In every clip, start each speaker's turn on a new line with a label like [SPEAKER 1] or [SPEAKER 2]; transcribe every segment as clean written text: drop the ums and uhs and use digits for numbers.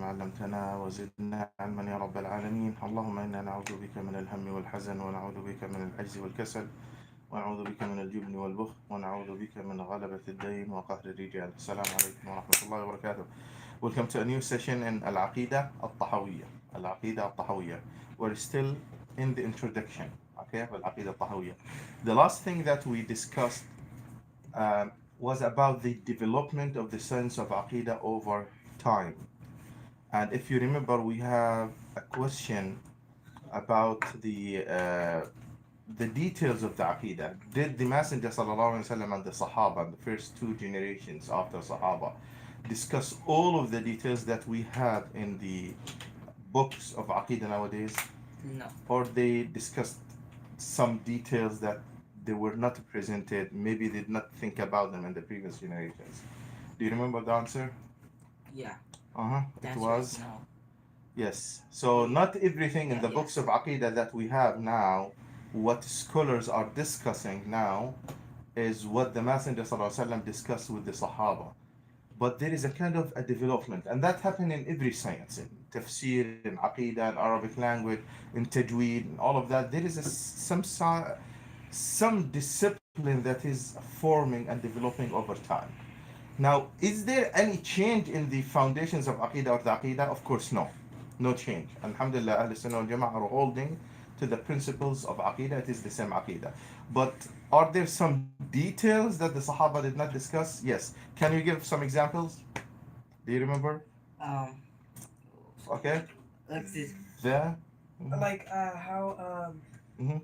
[SPEAKER 1] بما علمتنا وزدنا علما يا رب العالمين. اللهم إنا نعوذ بك من الهم والحزن، ونعوذ بك من العجز والكسل، ونعوذ بك من الجبن والبخل، ونعوذ بك من غلبة الدين وقهر الرجال. السلام عليكم ورحمة الله وبركاته. Welcome to a new session in Al-Aqidah Al-Tahawiyah. Al-Aqidah Al-Tahawiyah. We're still in the introduction, okay, of Al-Aqidah Al-Tahawiyah. The last thing that we discussed was about the development of the science of Aqidah over time. And if you remember, we have a question about the details of the Aqidah. Did the Messenger sallallahu alaihi wasallam and the Sahaba, the first two generations after Sahaba, discuss all of the details that we have in the books of Aqidah nowadays?
[SPEAKER 2] No.
[SPEAKER 1] Or they discussed some details that they were not presented, maybe they did not think about them in the previous generations? Do you remember the answer?
[SPEAKER 2] Yeah.
[SPEAKER 1] It
[SPEAKER 2] That's
[SPEAKER 1] was
[SPEAKER 2] right. No.
[SPEAKER 1] yes. So not everything in
[SPEAKER 2] Yeah.
[SPEAKER 1] the books
[SPEAKER 2] Yes.
[SPEAKER 1] of Aqidah that we have now, what scholars are discussing now, is what the Messenger ﷺ discussed with the Sahaba. But there is a kind of a development, and that happened in every science, in tafsir, in Aqidah, in Arabic language, in Tajweed, and all of that. There is some discipline that is forming and developing over time. Now, is there any change in the foundations of Aqidah or the Aqidah? Of course, no. No change. Alhamdulillah, Ahl Sunnah wal Jama'ah are holding to the principles of Aqidah. It is the same Aqidah. But are there some details that the Sahaba did not discuss? Yes. Can you give some examples? Do you remember?
[SPEAKER 2] Um.
[SPEAKER 1] Okay.
[SPEAKER 2] Like this.
[SPEAKER 1] The.
[SPEAKER 2] Like how
[SPEAKER 1] Mhm.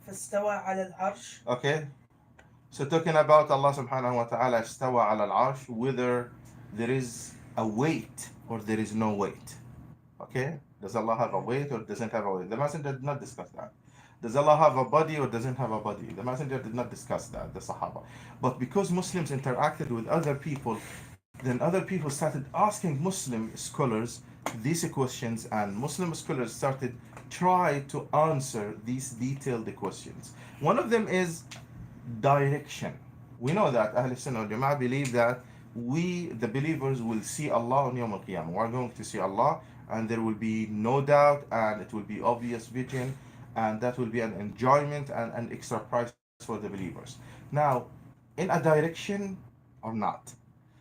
[SPEAKER 2] فاستوى على العرش.
[SPEAKER 1] Okay. So talking about Allah subhanahu wa ta'ala istawa ala al-arsh, whether there is a weight or there is no weight. Okay? Does Allah have a weight or doesn't have a weight? The Messenger did not discuss that. Does Allah have a body or doesn't have a body? The Messenger did not discuss that, the Sahaba. But because Muslims interacted with other people, then other people started asking Muslim scholars these questions, and Muslim scholars started try to answer these detailed questions. One of them is direction. We know that Ahl Sunnah wal Jama'ah believe that we, the believers, will see Allah on Yawm al Qiyamah. We're going to see Allah, and there will be no doubt, and it will be obvious vision, and that will be an enjoyment and an extra prize for the believers. Now, in a direction or not?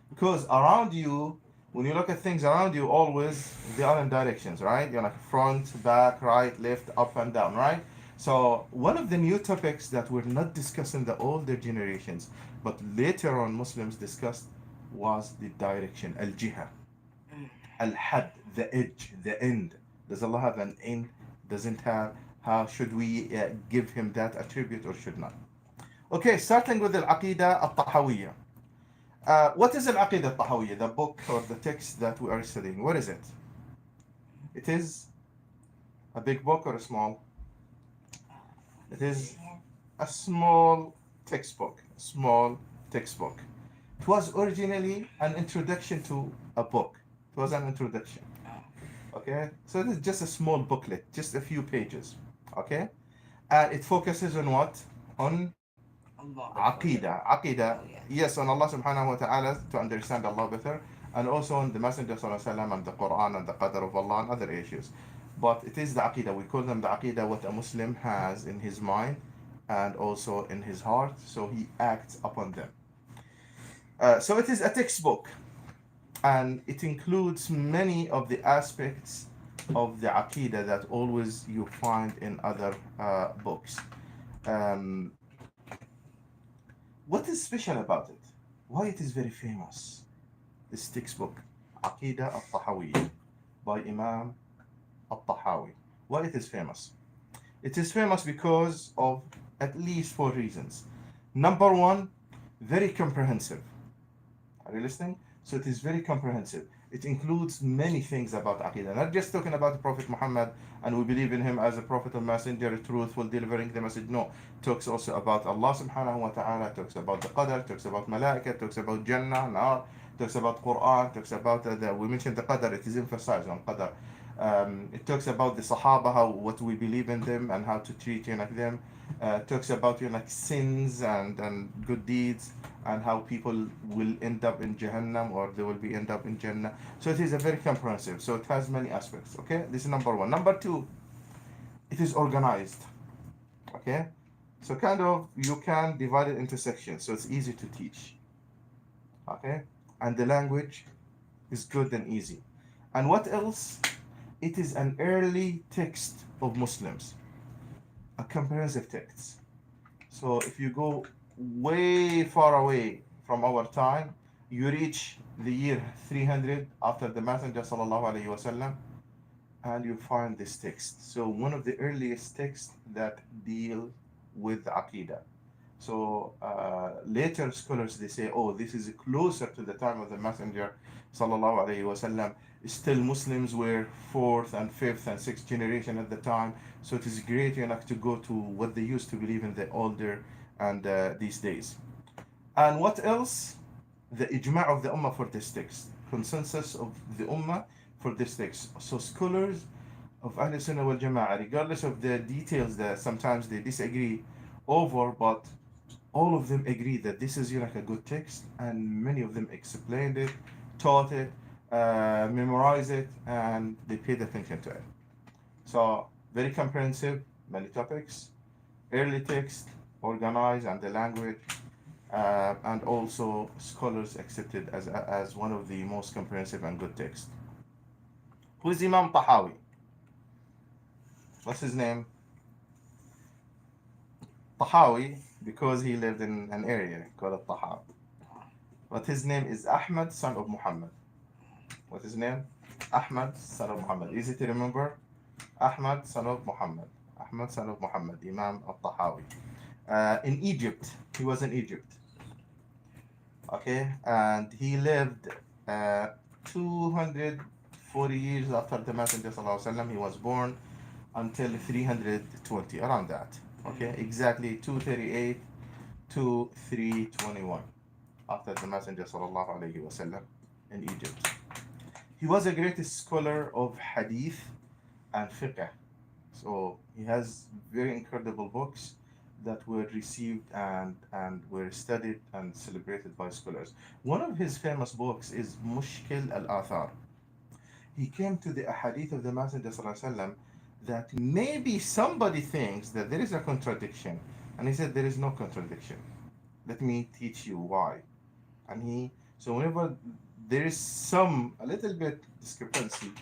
[SPEAKER 1] Because around you, when you look at things around you, always they are in directions, right? You're like front, back, right, left, up, and down, right? So one of the new topics that were not discussed in the older generations, but later on Muslims discussed, was the direction, al-jiha, al-had, the edge, the end. Does Allah have an end? Doesn't have? How should we give him that attribute or should not? Okay, starting with al-aqidah al-tahawiyah. What is al-aqidah al-tahawiyah, the book or the text that we are studying? What is it? It is a big book or a small? It is a small textbook. Small textbook. It was originally an introduction to a book. It was an introduction. Okay, so it is just a small booklet, just a few pages. Okay, and it focuses on what? On Aqidah. Aqidah. Yes, on Allah subhanahu wa ta'ala, to understand Allah better, and also on the Messenger sallallahu alaihi wasallam and the Quran and the Qadr of Allah and other issues. But it is the Aqidah. We call them the Aqidah, what a Muslim has in his mind and also in his heart, so he acts upon them. So it is a textbook, and it includes many of the aspects of the Aqidah that always you find in other books. Um, what is special about it? Why it is very famous? This textbook, Aqidah al-Tahawiyah, by Imam al-Tahawi. Why it is famous? It is famous because of at least four reasons. Number one, very comprehensive. Are you listening? So it is very comprehensive. It includes many things about Aqidah. Not just talking about the Prophet Muhammad and we believe in him as a prophet and messenger, truthful, delivering the message. No. It talks also about Allah subhanahu wa ta'ala, talks about the Qadr, talks about Malaika, talks about Jannah, Nar, talks about Quran, talks about we mentioned the Qadr, it is emphasized on Qadr. It talks about the Sahaba, how what we believe in them and how to treat them. Talks about sins and good deeds and how people will end up in Jahannam or they will be end up in Jannah. So it is a very comprehensive. So it has many aspects. Okay, this is number one. Number two, it is organized. Okay, so kind of you can divide it into sections, so it's easy to teach. Okay, and the language is good and easy. And what else? It is an early text of Muslims, a comprehensive text. So if you go way far away from our time, you reach the year 300 after the Messenger sallallahu alaihi wasallam, and you find this text. So one of the earliest texts that deal with Aqidah. So later scholars they say, oh, this is closer to the time of the Messenger sallallahu alaihi wasallam. Still Muslims were fourth and fifth and sixth generation at the time. So it is great enough to go to what they used to believe in the older and these days. And what else? The ijma' of the ummah for this text, consensus of the ummah for this text. So scholars of Ahl Sunnah wal Jama'ah, regardless of the details that sometimes they disagree over, but all of them agree that this is a good text, and many of them explained it, taught it, memorized it, and they paid attention to it. So very comprehensive, many topics, early text, organized, and the language, and also scholars accepted as one of the most comprehensive and good texts. Who is Imam Tahawi? What's his name? Tahawi, because he lived in an area called Tahawi. But his name is Ahmad, son of Muhammad. What's his name? Ahmad, son of Muhammad. Easy to remember? Ahmad, son of Muhammad. Ahmad, son of Muhammad, Imam al-Tahawi. In Egypt, he was in Egypt. Okay, and he lived 240 years after the Messenger sallallahu alaihi wasallam. He was born until 320, around that. Okay, exactly 238 to 321 after the Messenger sallallahu alaihi wasallam in Egypt. He was a great scholar of hadith and fiqh. So he has very incredible books that were received and were studied and celebrated by scholars. One of his famous books is Mushkil al-Athar. He came to the ahadith of the Messenger sallallahu alaihi wasallam that maybe somebody thinks that there is a contradiction, and he said there is no contradiction. Let me teach you why. And so whenever there is a little bit discrepancy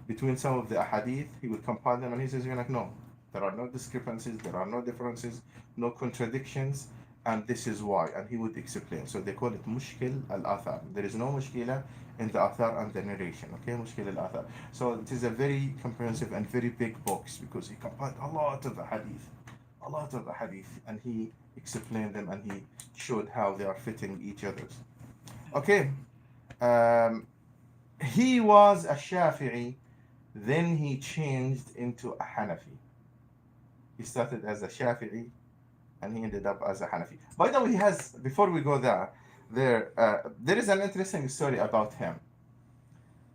[SPEAKER 1] between some of the ahadith, he would compile them, and he says, no, there are no discrepancies, there are no differences, no contradictions, and this is why. And he would explain. So they call it Mushkil al-Athar. There is no mushkila in the Athar and the narration. Okay, Mushkil al-Athar. So it is a very comprehensive and very big box because he compiled a lot of the hadith, and he explained them and he showed how they are fitting each other. Okay, he was a Shafi'i, then he changed into a Hanafi. He started as a Shafi'i and he ended up as a Hanafi. By the way, before we go there is an interesting story about him.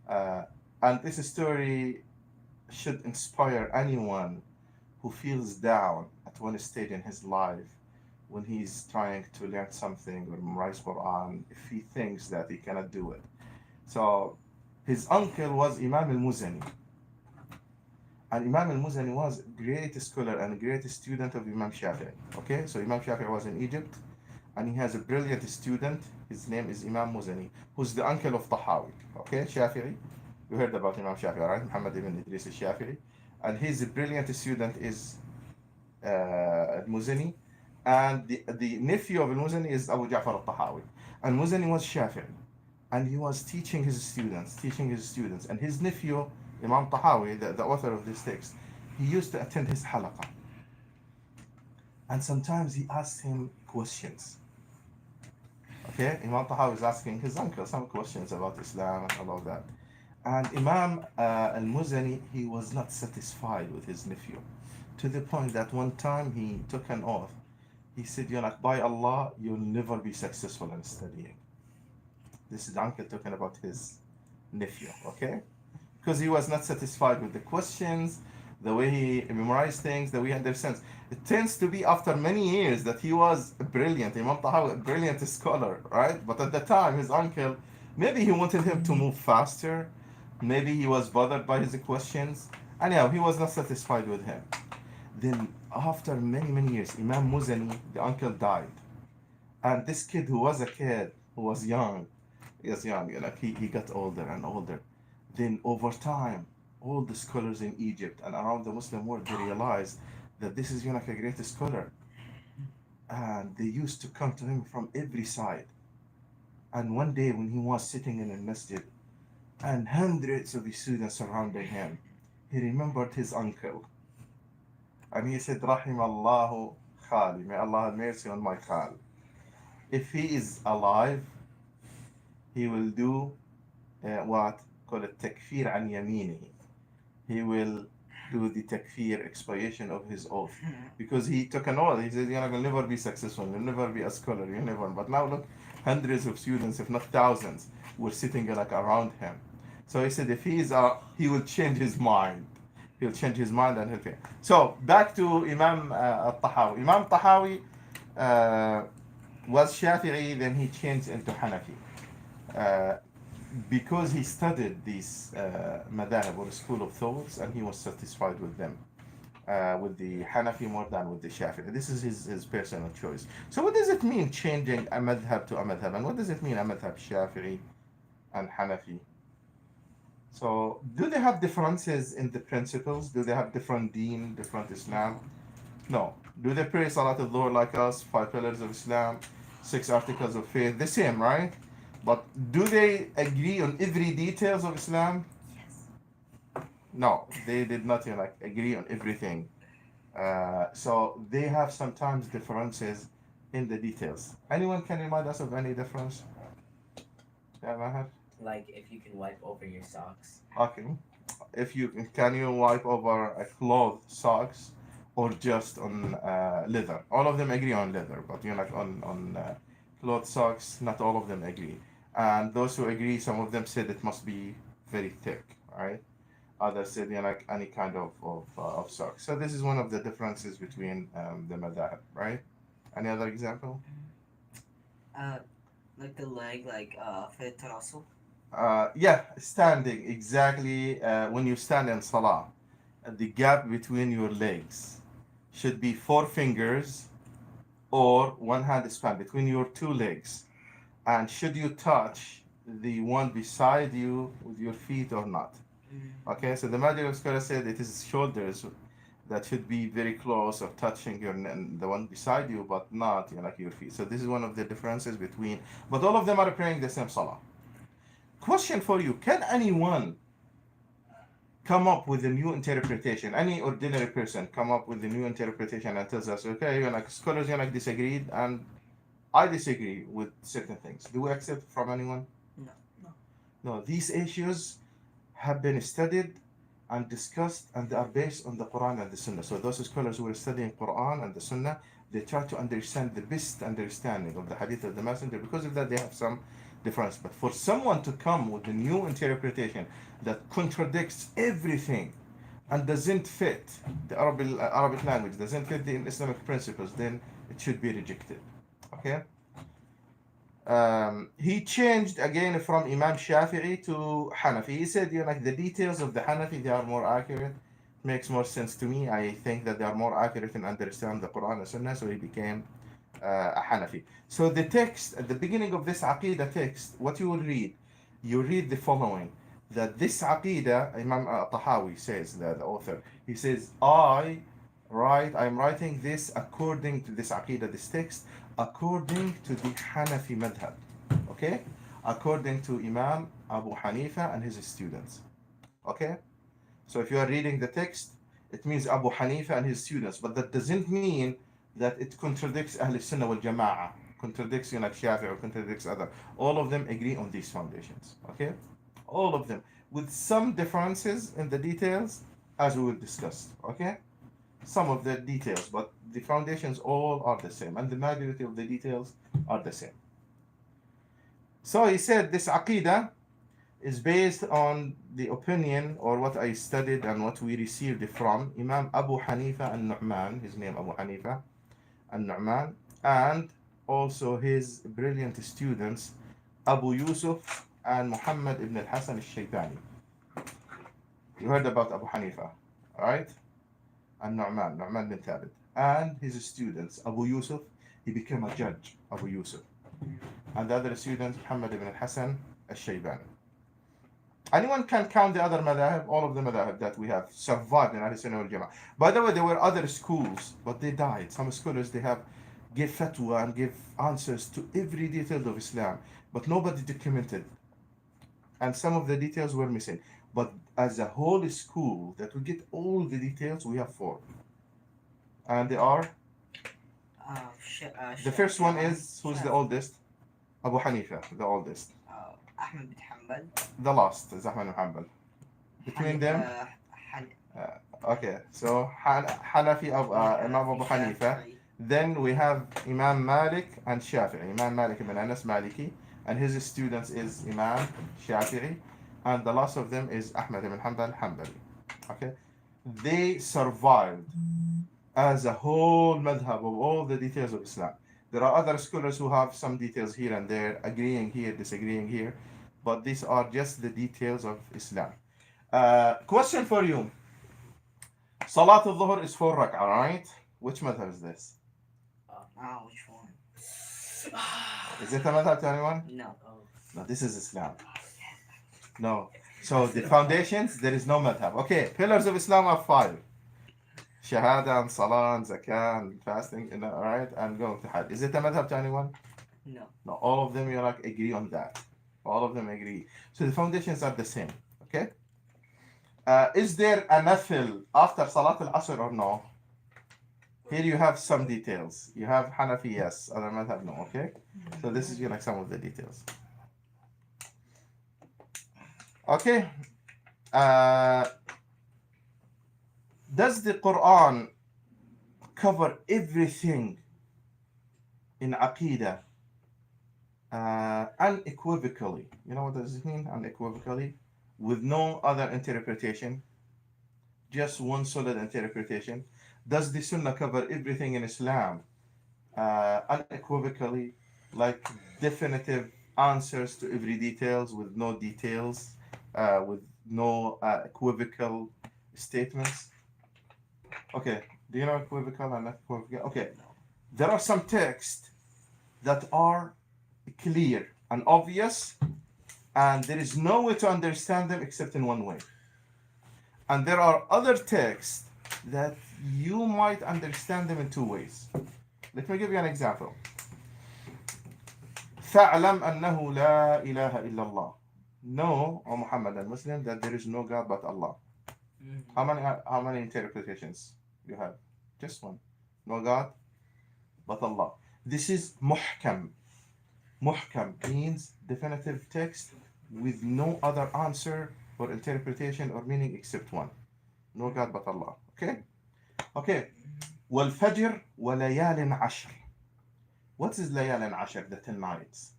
[SPEAKER 1] And this story should inspire anyone who feels down at one stage in his life when he's trying to learn something or memorize Quran, if he thinks that he cannot do it. So his uncle was Imam al-Muzani. And Imam al-Muzani was a great scholar and a great student of Imam Shafi'i. Okay, so Imam Shafi'i was in Egypt, and he has a brilliant student. His name is Imam Muzani, who's the uncle of Tahawi. Okay, Shafi'i. You heard about Imam Shafi'i, right? Muhammad ibn Idris al-Shafi'i. And his brilliant student is al-Muzani. And the nephew of al-Muzani is Abu Ja'far al-Tahawi. And Muzani was Shafi'i. And he was teaching his students. And his nephew, Imam Tahawi, the author of this text, he used to attend his halaqah. And sometimes he asked him questions. Okay, Imam Tahawi is asking his uncle some questions about Islam and all of that. And Imam al-Muzani, he was not satisfied with his nephew, to the point that one time he took an oath. He said, by Allah, you'll never be successful in studying. This is the uncle talking about his nephew, okay? because he was not satisfied with the questions, the way he memorized things, the way he understands. It tends to be after many years that he was brilliant, Imam Tahawi, a brilliant scholar, right? But at the time, his uncle, maybe he wanted him to move faster, maybe he was bothered by his questions. Anyhow, he was not satisfied with him. Then, after many, many years, Imam Muzani, the uncle, died. And this kid who was a kid, who was young, he got older and older. Then over time, all the scholars in Egypt and around the Muslim world, they realized that this is a great scholar. And they used to come to him from every side. And one day when he was sitting in a masjid and hundreds of his students surrounding him, he remembered his uncle. And he said, Rahimallahu Khali, may Allah have mercy on my Khal. If he is alive, he will do what? Call it takfir an yaminihi. He will do the takfir, expiation of his oath. Because he took an oath. He said, you'll never be successful, you'll never be a scholar, you'll never. But now look, hundreds of students, if not thousands, were sitting around him. So he said, if he is, he will change his mind. He'll change his mind and help him. So back to Imam al-Tahawi. Imam Tahawi was Shafi'i, then he changed into Hanafi. Because he studied these madahib or school of thoughts and he was satisfied with them, with the Hanafi more than with the Shafi'i. This is his personal choice. So what does it mean changing a madhab to a madhab, and what does it mean a madhab Shafi'i and Hanafi? So do they have differences in the principles? Do they have different deen, different Islam? No. Do they pray Salat al-Dhuhr like us, 5 pillars of Islam, 6 articles of faith? The same, right? But do they agree on every details of Islam?
[SPEAKER 2] Yes.
[SPEAKER 1] No, they did not agree on everything. So they have sometimes differences in the details. Anyone can remind us of any difference? Yeah, Maher?
[SPEAKER 2] Like if you can wipe over your socks.
[SPEAKER 1] Okay. If you can you wipe over a cloth socks or just on leather? All of them agree on leather, but on cloth socks, not all of them agree. And those who agree, some of them said it must be very thick, right? Others said any kind of socks. So this is one of the differences between the madhab, right? Any other example?
[SPEAKER 2] Like the leg, for the tassel.
[SPEAKER 1] Yeah, standing exactly. When you stand in salah, the gap between your legs should be 4 fingers or one hand span between your 2 legs. And should you touch the one beside you with your feet or not? Okay, so the Majid scholar said it is shoulders that should be very close or touching the one beside you, but not your feet. So this is one of the differences between. But all of them are praying the same salah. Question for you: can anyone come up with a new interpretation? Any ordinary person come up with a new interpretation and tells us, okay, scholars disagreed and I disagree with certain things. Do we accept from anyone? No. These issues have been studied and discussed and they are based on the Quran and the Sunnah. So those scholars who are studying Quran and the Sunnah, they try to understand the best understanding of the hadith of the Messenger. Because of that, they have some difference. But for someone to come with a new interpretation that contradicts everything and doesn't fit the Arabic language, doesn't fit the Islamic principles, then it should be rejected. Okay. He changed again from Imam Shafi'i to Hanafi. He said, the details of the Hanafi, they are more accurate. Makes more sense to me. I think that they are more accurate and understand the Quran and Sunnah, so he became a Hanafi. So the text, at the beginning of this Aqidah text, what you will read, you read the following, that this Aqidah, Imam Tahawi says, the author, he says, I'm writing this according to this Aqidah, this text, according to the Hanafi madhab, okay? According to Imam Abu Hanifa and his students, okay? So if you are reading the text, it means Abu Hanifa and his students, but that doesn't mean that it contradicts Ahl Sunnah wal Jama'ah, contradicts Shafi'i or contradicts other. All of them agree on these foundations, okay? All of them, with some differences in the details, as we will discuss, okay? Some of the details, but the foundations all are the same, and the majority of the details are the same. So he said this Aqidah is based on the opinion or what I studied and what we received from Imam Abu Hanifa al-Nu'man, his name Abu Hanifa al-Nu'man, and also his brilliant students Abu Yusuf and Muhammad ibn al-Hasan al-Shaybani. You heard about Abu Hanifa, right? And Nu'man bin Thabit. And his students, Abu Yusuf, he became a judge, Abu Yusuf. And the other students, Muhammad ibn al-Hasan al-Shaybani. Anyone can count the other madhahib, all of the madhahib that we have survived in Ahl-Sunnah wal Jama'ah. By the way, there were other schools, but they died. Some scholars, they have give fatwa and give answers to every detail of Islam, but nobody documented. And some of the details were missing. But as a whole school that we get all the details, we have 4. And they are, the first one is, who's the oldest? Abu Hanifa, the oldest.
[SPEAKER 2] Ahmed bin Hanbal.
[SPEAKER 1] The last is Ahmed bin Hanbal. Between them, okay, so Hanafi of Imam Abu Hanifa. Then we have Imam Malik and Shafi'i. Imam Malik ibn Anas Maliki, and his students is Imam Shafi'i, and the last of them is Ahmed ibn Hanbal Hanbali. Okay, they survived as a whole madhab of all the details of Islam. There are other scholars who have some details here and there, agreeing here, disagreeing here, but these are just the details of Islam. Question for you. Salat al-Dhuhr is 4 rak'ah, right? Which madhab is this?
[SPEAKER 2] Which one?
[SPEAKER 1] Is it a madhab to anyone?
[SPEAKER 2] No.
[SPEAKER 1] No, this is Islam. No. So the foundations, there is no madhab. Okay, pillars of Islam are 5. Shahada and Salah and Zakah and fasting, right? And going to Hajj. Is it a madhab to anyone?
[SPEAKER 2] No.
[SPEAKER 1] No, all of them, you like agree on that. All of them agree. So the foundations are the same. Okay? Is there a nafil after Salat al-Asr or no? Here you have some details. You have Hanafi, yes. Other madhab, no. Okay? So this is like some of the details. Okay. Does the Quran cover everything in Aqidah unequivocally? You know what does it mean, unequivocally? With no other interpretation? Just one solid interpretation? Does the Sunnah cover everything in Islam unequivocally? Like definitive answers to every details with no details, with no equivocal statements? Okay, do you know equivocal and unequivocal? Okay, there are some texts that are clear and obvious, and there is no way to understand them except in one way. And there are other texts that you might understand them in 2 ways. Let me give you an example. فَاعْلَمْ أَنَّهُ لَا إِلَهَ إِلَّا اللَّهِ. Know, O Muhammad and Muslim, that there is no God but Allah. How many interpretations you have? Just one. No God but Allah. This is muhkam. Muhkam means definitive text with no other answer or interpretation or meaning except one. No God but Allah. Okay? Okay. وَالْفَجْرِ وَلَيَالٍ عَشْرٍ. What is layal ashar, the 10 nights?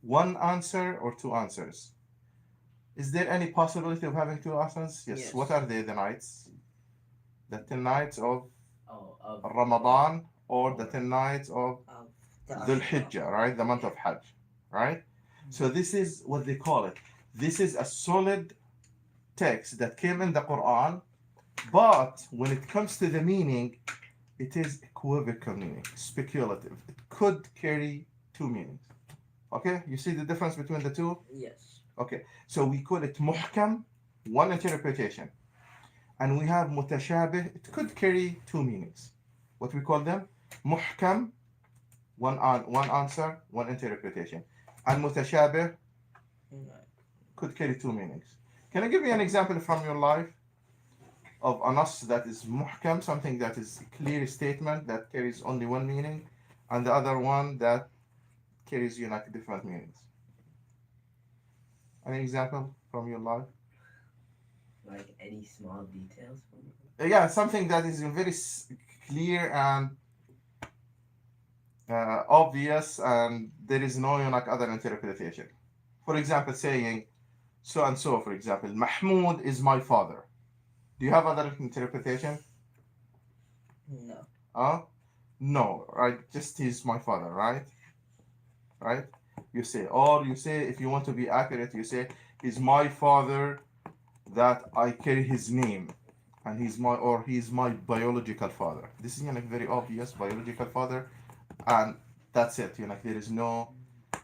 [SPEAKER 1] One answer or 2 answers? Is there any possibility of having 2 answers? Yes. What are they, the nights? The 10 nights of Ramadan or the 10 nights of Dhul Hijjah, right? The month of Hajj, right? So this is what they call it. This is a solid text that came in the Quran, but when it comes to the meaning, it is equivocal meaning, speculative. It could carry 2 meanings. Okay, you see the difference between the 2?
[SPEAKER 2] Yes.
[SPEAKER 1] Okay, so we call it muhkam, one interpretation. And we have mutashabih, it could carry 2 meanings. What we call them? Muhkam, one answer, one interpretation. And mutashabih could carry 2 meanings. Can I give you an example from your life of a nas that is muhkam, something that is a clear statement that carries only 1 meaning, and the other one that carries like different meanings? Any example from your life?
[SPEAKER 2] Like any small details?
[SPEAKER 1] Yeah, something that is very clear and obvious, and there is no like other interpretation. For example, saying so and so, for example, Mahmoud is my father. Do you have other interpretation?
[SPEAKER 2] No.
[SPEAKER 1] No, right? Just he's my father, right? Right? You say, or you say, if you want to be accurate, you say, he's my father that I carry his name, and he's my biological father. This is very obvious biological father, and that's it. There is no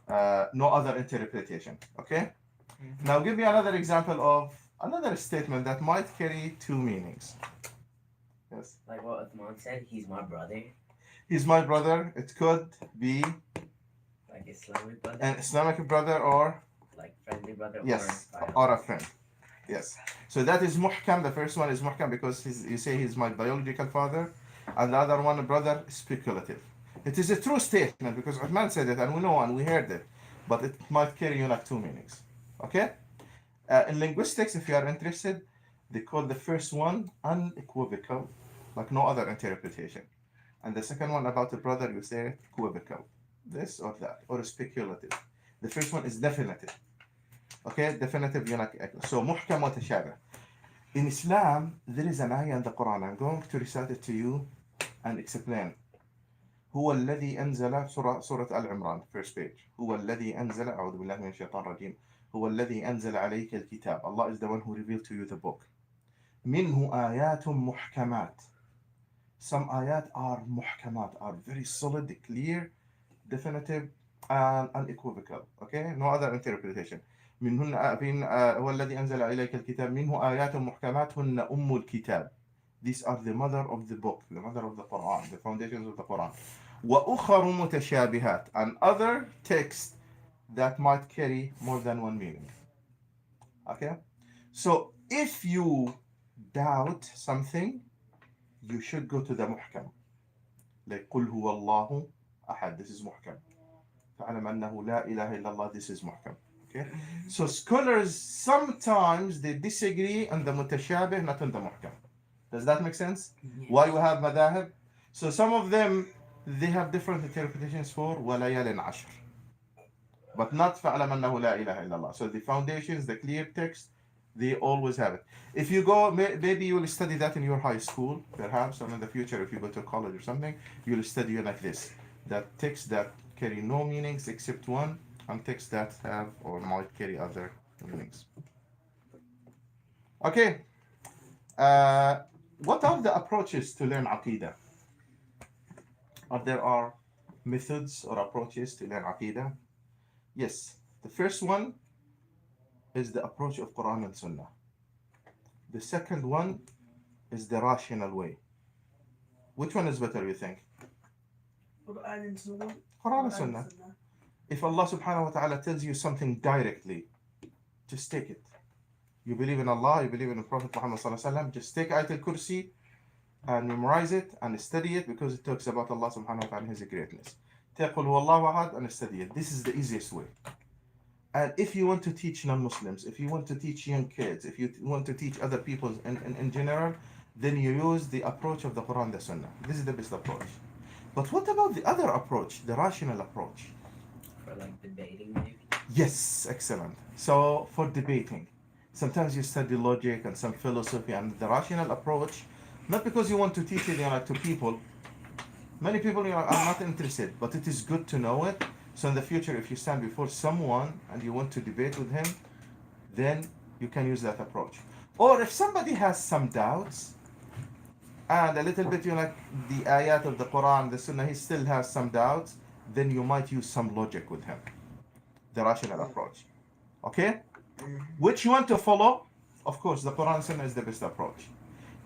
[SPEAKER 1] other interpretation. Okay. Now give me another example of another statement that might carry two meanings. Yes.
[SPEAKER 2] Like what Uthman said, he's my brother.
[SPEAKER 1] He's my brother. It could be
[SPEAKER 2] Like Islamic brother.
[SPEAKER 1] an Islamic brother or
[SPEAKER 2] like friendly brother.
[SPEAKER 1] yes,
[SPEAKER 2] or
[SPEAKER 1] a friend. Yes. So that is muhkam. The first one is muhkam because you say he's my biological father, and the other one, brother, speculative. It is a true statement because Uthman said it, and we know and we heard it, but it might carry two meanings. Okay. In linguistics, if you are interested, they call the first one unequivocal, like no other interpretation. And the second one about the brother, you say equivocal, this or that, or speculative. The first one is definitive. Okay, definitive, so muhkam wa tashabih. In Islam, there is an ayah in the Quran. I'm going to recite it to you and explain. هو الذي أنزل سورة آل عمران first page. هو الذي أنزل أعوذ بالله من الشيطان الرجيم. هو الذي أنزل عليك الكتاب. Allah is the one who revealed to you the book. منه آيات محكمات. Some ayat are muhkamat, are very solid, clear, definitive, and unequivocal. Okay, no other interpretation. هو الذي أنزل إليك الكتاب منه آيات محكمات هن أم الكتاب. These are the mother of the book, the mother of the Quran, the foundations of the Quran. وأخر متشابهات, and other texts that might carry more than one meaning. Okay, so if you doubt something, you should go to the muhkam. Like قل هو الله أحد, this is muhkam. فاعلم أنه لا إله إلا الله, this is muhkam. Okay, so scholars sometimes they disagree on the mutashabih, not on the muhkam. Does that make sense?
[SPEAKER 2] Yes.
[SPEAKER 1] Why we have madahib? So some of them they have different interpretations for وَلَيَالٍ عَشْرٍ, but not فَعْلَمْ أَنَّهُ لَا إِلَهَ إِلَّا اللَّهِ. So the foundations, the clear text, they always have it. If you go, maybe you will study that in your high school, perhaps, or in the future if you go to college or something, you'll study like this. That texts that carry no meanings except one, and texts that have or might carry other meanings. Okay. What are the approaches to learn Aqidah? Or there are methods or approaches to learn Aqidah? Yes. The first one is the approach of Quran and Sunnah. The second one is the rational way. Which one is better, you think?
[SPEAKER 3] Quran and Sunnah.
[SPEAKER 1] Quran and Sunnah. If Allah subhanahu wa ta'ala tells you something directly, just take it. You believe in Allah, you believe in the Prophet Muhammad sallallahu alaihi wasallam, just take Ayatul Kursi and memorize it and study it because it talks about Allah subhanahu wa ta'ala and His greatness. Take Qul Huwallahu Ahad and study it. This is the easiest way. And if you want to teach non-Muslims, if you want to teach young kids, if you want to teach other people in general, then you use the approach of the Quran and the Sunnah. This is the best approach. But what about the other approach, the rational approach?
[SPEAKER 2] For like debating maybe?
[SPEAKER 1] Yes, excellent. So for debating, sometimes you study logic and some philosophy and the rational approach, not because you want to teach it to people. Many people are not interested, but it is good to know it. So in the future, if you stand before someone and you want to debate with him, then you can use that approach. Or if somebody has some doubts, and a little bit the ayat of the Quran, the Sunnah, he still has some doubts, then you might use some logic with him. The rational approach. Okay? Which you want to follow? Of course, the Quran and Sunnah is the best approach.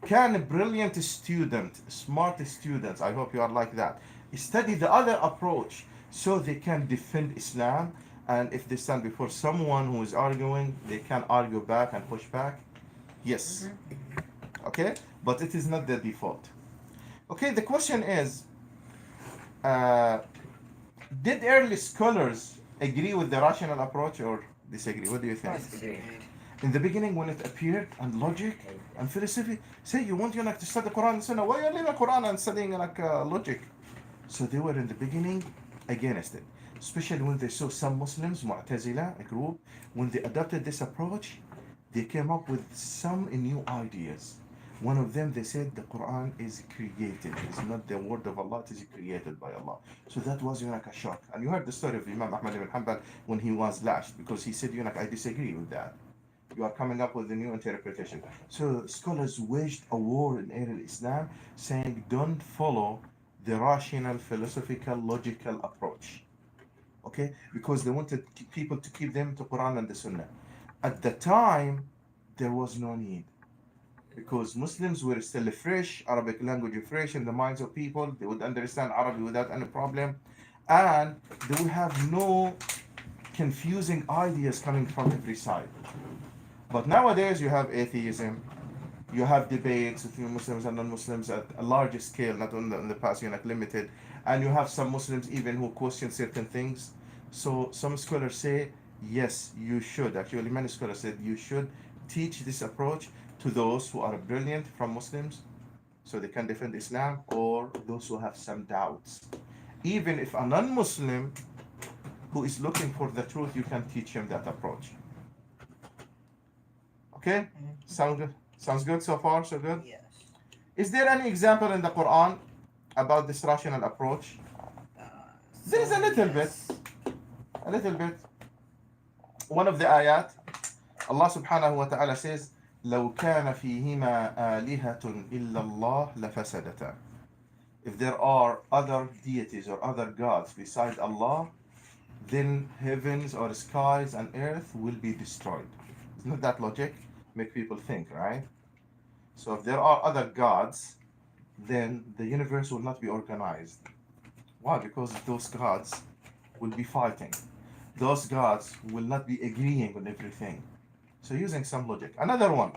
[SPEAKER 1] Can a brilliant student, smart students, I hope you are like that, study the other approach so they can defend Islam, and if they stand before someone who is arguing, they can argue back and push back? Yes. Okay? But it is not the default. Okay, the question is, did early scholars agree with the rational approach or disagree? What do you think?
[SPEAKER 2] Disagree.
[SPEAKER 1] In the beginning, when it appeared, and logic and philosophy, say you want to study Quran and Sunnah, why are you leaving Quran and studying logic? So they were in the beginning against it. especially when they saw some Muslims, Mu'tazila, a group, when they adopted this approach, they came up with some new ideas. One of them, they said the Quran is created. It's not the word of Allah, it is created by Allah. So that was, like a shock. And you heard the story of Imam Ahmad ibn Hanbal when he was lashed because he said, I disagree with that. You are coming up with a new interpretation. So scholars waged a war in Ahl Islam saying, don't follow the rational, philosophical, logical approach. Okay? Because they wanted people to keep them to Quran and the Sunnah. At the time, there was no need. Because Muslims were still fresh, Arabic language fresh in the minds of people. They would understand Arabic without any problem. And they would have no confusing ideas coming from every side. But nowadays you have atheism, you have debates between Muslims and non-Muslims at a larger scale, not on in the past, limited. And you have some Muslims even who question certain things. So some scholars say, yes, you should. Actually, many scholars said you should teach this approach to those who are brilliant from Muslims, so they can defend Islam, or those who have some doubts. Even if a non-Muslim who is looking for the truth, you can teach him that approach. Okay? Sounds good? Sounds good so far? So good?
[SPEAKER 3] Yes.
[SPEAKER 1] Is there any example in the Quran about this rational approach? There is a little bit. A little bit. One of the ayat, Allah subhanahu wa ta'ala says, لو كان فيهما آلهة إلا الله لفسدتا. If there are other deities or other gods beside Allah, then heavens or skies and earth will be destroyed. Isn't that that logic? Make people think, right? So if there are other gods, then the universe will not be organized. Why? Because those gods will be fighting. Those gods will not be agreeing on everything. So using some logic. Another one.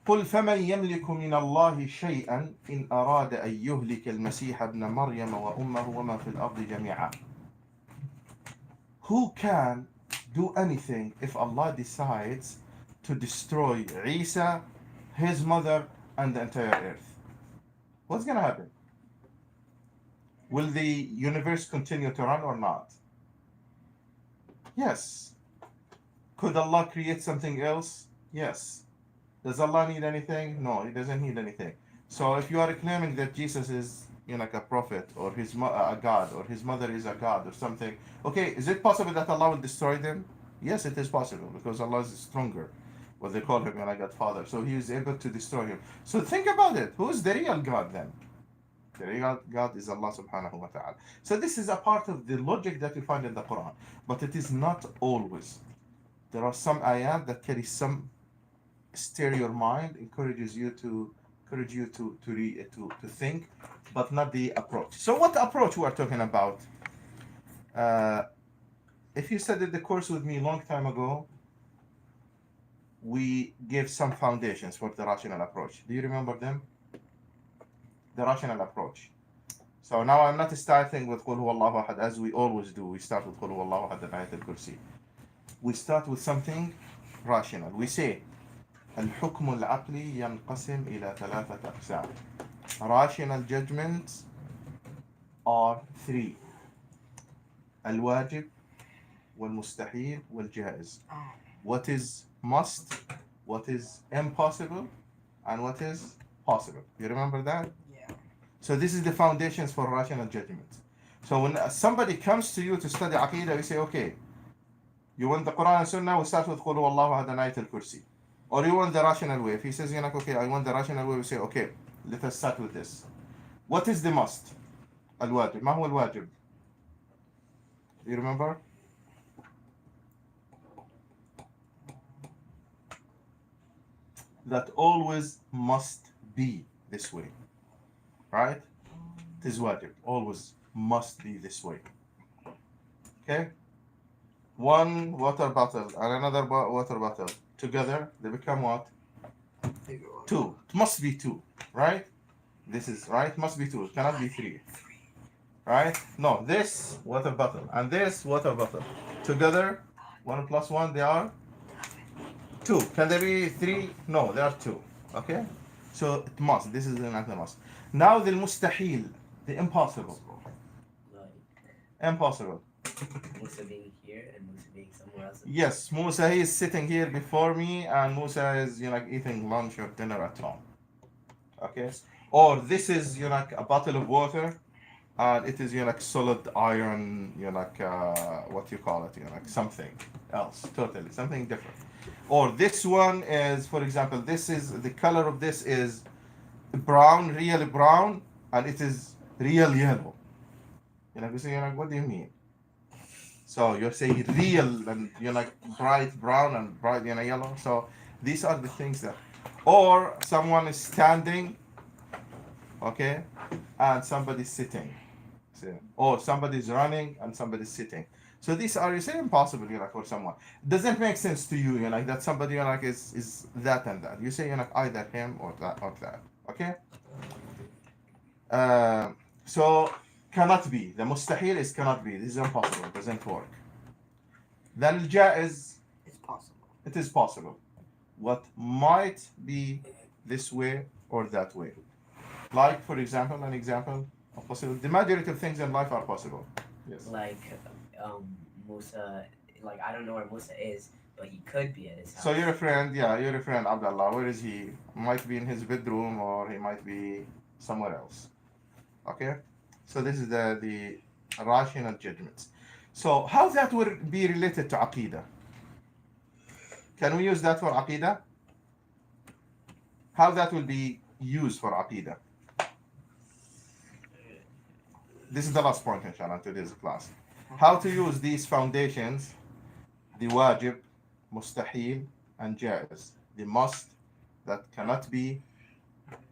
[SPEAKER 1] قل فمن يملك من الله شيئا إن أراد أن يهلك المسيح ابن مريم وأمه وما في الأرض جميعا. Who can do anything if Allah decides to destroy Isa, his mother, and the entire earth? What's going to happen? Will the universe continue to run or not? Yes. Could Allah create something else? Yes. Does Allah need anything? No, He doesn't need anything. So if you are claiming that Jesus is, like a prophet, or a god, or his mother is a god, or something, okay, is it possible that Allah will destroy them? Yes, it is possible, because Allah is stronger. What they call him, God Father. So He is able to destroy him. So think about it. Who is the real God then? The real God is Allah subhanahu wa ta'ala. So this is a part of the logic that you find in the Quran. But it is not always. There are some ayat that carry some stir your mind, encourages you to think, but not the approach. So what approach we are talking about? If you studied the course with me a long time ago, we gave some foundations for the rational approach. Do you remember them? The rational approach. So now I'm not starting with قل هو الله أحد as we always do. We start with قل هو الله أحد and آية الكرسي. We start with something rational. We say الحكم العقلي ينقسم إلى ثلاثة أقسام. Rational judgments are three. الواجب والمستحيل والجائز. What is must, what is impossible, and what is possible. You remember that?
[SPEAKER 3] Yeah.
[SPEAKER 1] So this is the foundations for rational judgment. So when somebody comes to you to study Aqidah, you say, okay, you want the Quran and Sunnah, we start with قل هو الله أحد and آية الكرسي. Or you want the rational way. If he says, okay, I want the rational way, we say, okay, let us start with this. What is the must? الواجب. ما هو الواجب? You remember? That always must be this way. Right? It is wajib. Always must be this way. Okay? One water bottle and another water bottle. Together, they become what? Two. It must be two. Right? This is right. Must be two. It cannot be three. Right? No, this water bottle and this water bottle. Together, 1 plus 1, they are 2. Can there be 3? No, there are 2. Okay? So it must. This is not the must. Now the mustahil, the impossible. Impossible.
[SPEAKER 2] Musa being here and Musa being somewhere else.
[SPEAKER 1] Yes, Musa, he is sitting here before me, and Musa is, eating lunch or dinner at home. Okay? Or this is, a bottle of water, and it is, solid iron, what you call it, something else, totally, something different. Or this one is, for example, this is, the color of this is brown, real brown, and it is real yellow. You say, what do you mean? So you say real and bright brown and bright yellow. So these are the things that, or someone is standing, okay, and somebody's sitting, or somebody's running and somebody's sitting. So these are, you say, impossible, for someone. Doesn't make sense to you, that somebody is that and that. You say, either him or that. Okay. So cannot be. The mustahil is cannot be. This is impossible. It doesn't work. Then al-jaiz,
[SPEAKER 3] It's possible.
[SPEAKER 1] it is possible. What might be this way or that way. Like, for example, an example of possible. The majority of things in life are possible. Yes.
[SPEAKER 2] Like, Musa, like, I don't know where Musa is, but he could be at his house.
[SPEAKER 1] So you're a friend, Abdullah. Where is he? Might be in his bedroom or he might be somewhere else. Okay? So this is the rational judgments. So how that would be related to Aqidah? Can we use that for Aqidah? How that will be used for Aqidah? This is the last point, inshallah, in today's class. How to use these foundations, the wajib, mustahil, and jaiz. The must, that cannot be,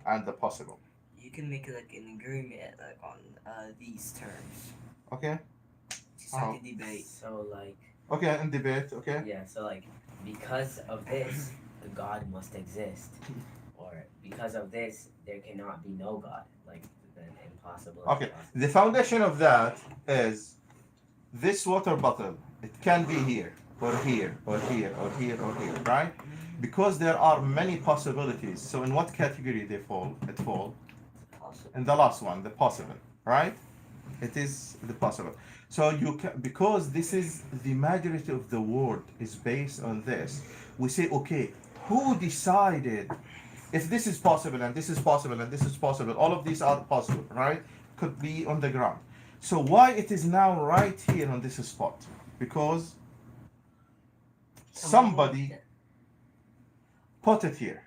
[SPEAKER 1] and the possible.
[SPEAKER 4] You can make like an agreement like on these terms.
[SPEAKER 1] Okay?
[SPEAKER 4] Just like a debate.
[SPEAKER 2] So, like,
[SPEAKER 1] Okay, in debate, okay?
[SPEAKER 2] yeah, so, like, because of this, the God must exist. Or because of this, there cannot be no God. Like, then impossible. is
[SPEAKER 1] Okay,
[SPEAKER 2] possible.
[SPEAKER 1] the foundation of that is this water bottle. It can be here, or here, or here, or here, or here, right? Because there are many possibilities. So in what category they fall? It fall
[SPEAKER 4] Possible.
[SPEAKER 1] in the last one, the possible, right? It is the possible. So you can, because this is the majority of the world is based on this. We say, okay, who decided if this is possible and this is possible and this is possible? All of these are possible, right? Could be on the ground. So why it is now right here on this spot? Because somebody put it here.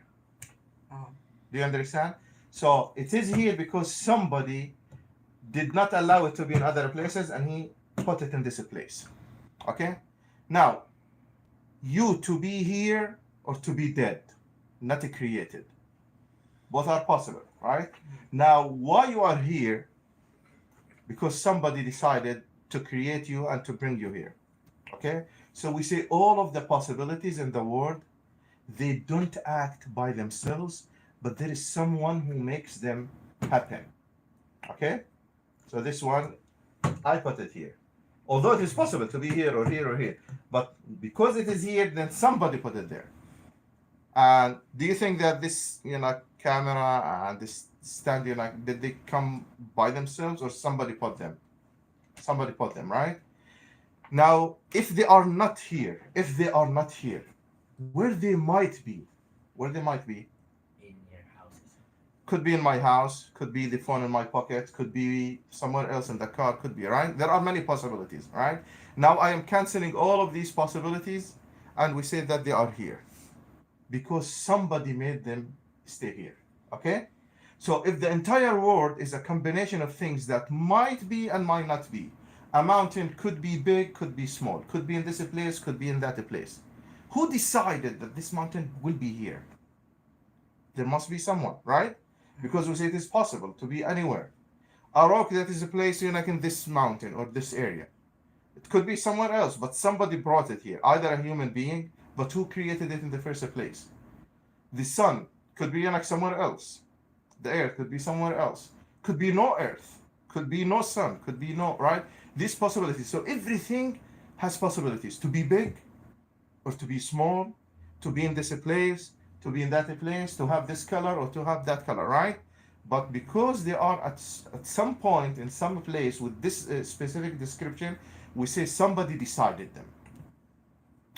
[SPEAKER 4] Uh-huh.
[SPEAKER 1] Do you understand? So it is here because somebody did not allow it to be in other places and he put it in this place. Okay? Now, you to be here or to be dead, not created. Both are possible, right? Now, why you are here? Because somebody decided to create you and to bring you here. Okay? So we say all of the possibilities in the world, they don't act by themselves, but there is someone who makes them happen. Okay? So this one, I put it here. Although it is possible to be here or here or here, but because it is here, then somebody put it there. And do you think that this, camera and this stand, did they come by themselves or somebody put them? Somebody put them, right? Now, if they are not here, where they might be,
[SPEAKER 2] In your houses.
[SPEAKER 1] could be in my house, could be the phone in my pocket, could be somewhere else in the car, could be, right? There are many possibilities, right? Now I am canceling all of these possibilities and we say that they are here because somebody made them stay here, okay? So if the entire world is a combination of things that might be and might not be, a mountain could be big, could be small, could be in this place, could be in that place. Who decided that this mountain will be here? There must be someone, right? Because we say it is possible to be anywhere. A rock that is placed in this mountain or this area. It could be somewhere else, but somebody brought it here. Either a human being, but who created it in the first place? The sun could be somewhere else. The earth could be somewhere else. Could be no earth. Could be no sun. Could be no, right? These possibilities. So everything has possibilities. To be big or to be small, to be in this place, to be in that place, to have this color or to have that color, right? But because they are at some point in some place with this specific description, we say somebody decided them.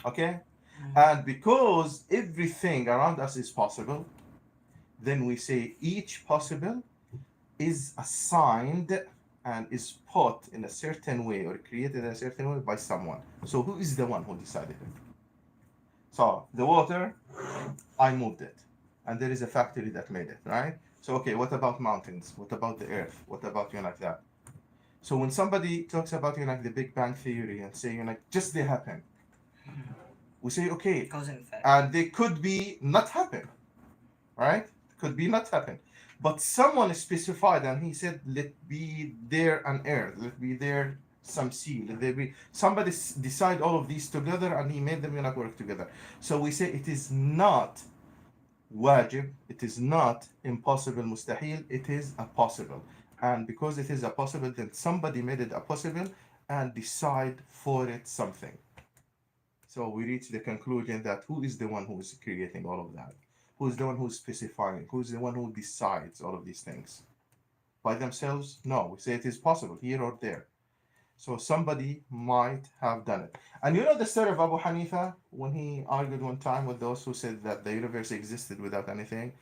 [SPEAKER 1] Okay? And because everything around us is possible, then we say each possible is assigned and is put in a certain way or created in a certain way by someone. So who is the one who decided it? So the water, I moved it, and there is a factory that made it, right? So okay, what about mountains? What about the earth? What about like that? So when somebody talks about like the Big Bang Theory and say like just they happen, we say okay,
[SPEAKER 4] Cause and effect.
[SPEAKER 1] and they could be not happen, right? Could be not happen, but someone specified and he said let be there an earth, let be there some sea, let there be somebody decide all of these together and he made them work together. So we say it is not wajib, it is not impossible, mustahil, it is a possible. And because it is a possible, then somebody made it a possible and decide for it something. So we reach the conclusion that who is the one who is creating all of that? Who is the one who is specifying? Who is the one who decides all of these things? By themselves? No, we say it is possible here or there. So somebody might have done it. And you know the story of Abu Hanifa when he argued one time with those who said that the universe existed without anything?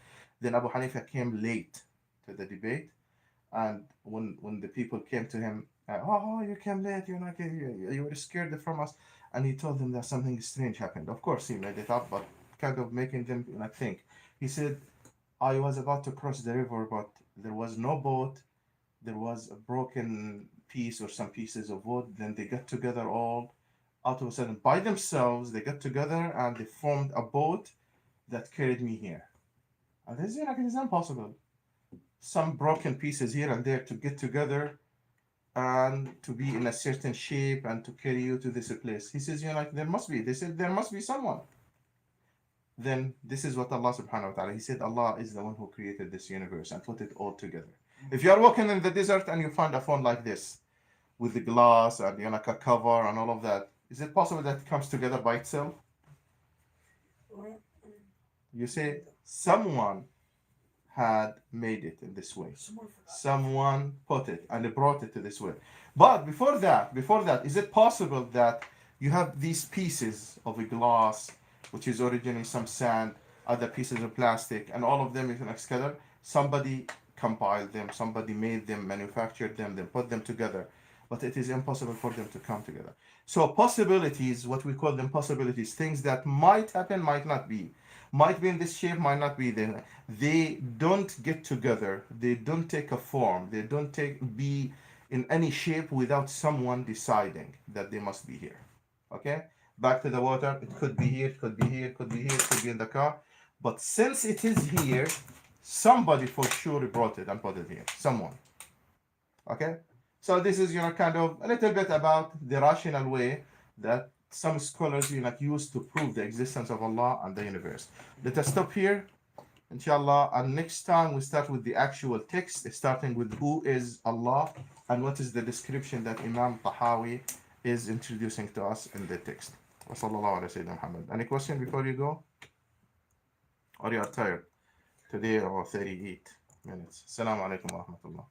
[SPEAKER 1] Then Abu Hanifa came late to the debate. And when the people came to him, oh, you came late, you were scared from us. And he told them that something strange happened. Of course, he made it up, but kind of making them think. He said, I was about to cross the river, but there was no boat. There was a broken piece or some pieces of wood. Then they got together all out of a sudden by themselves. They got together and they formed a boat that carried me here. And this is it is impossible. Some broken pieces here and there to get together and to be in a certain shape and to carry you to this place. He says, there must be. They said there must be someone. Then this is what Allah subhanahu wa ta'ala, he said Allah is the one who created this universe and put it all together. If you are walking in the desert and you find a phone like this with the glass and a cover and all of that, is it possible that it comes together by itself? You say someone had made it in this way. Someone put it and brought it to this way. But before that, is it possible that you have these pieces of a glass, which is originally some sand, other pieces of plastic, and all of them is together? Somebody compiled them, somebody made them, manufactured them, then put them together. But it is impossible for them to come together. So possibilities, what we call them possibilities, things that might happen, might not be. Might be in this shape, might not be there. They don't get together. They don't take a form. They don't be in any shape without someone deciding that they must be here. Okay? Back to the water. It could be here, it could be here, it could be here, it could be in the car. But since it is here, somebody for sure brought it and put it here. Someone. Okay? So this is kind of a little bit about the rational way that some scholars use to prove the existence of Allah and the universe. Let us stop here, inshallah, and next time we start with the actual text, starting with who is Allah and what is the description that Imam Tahawi is introducing to us in the text. Wasallallahu ala Sayyidina Muhammad. Any question before you go? Or you are tired? Today or 38 minutes. Assalamu alaikum wa rahmatullah.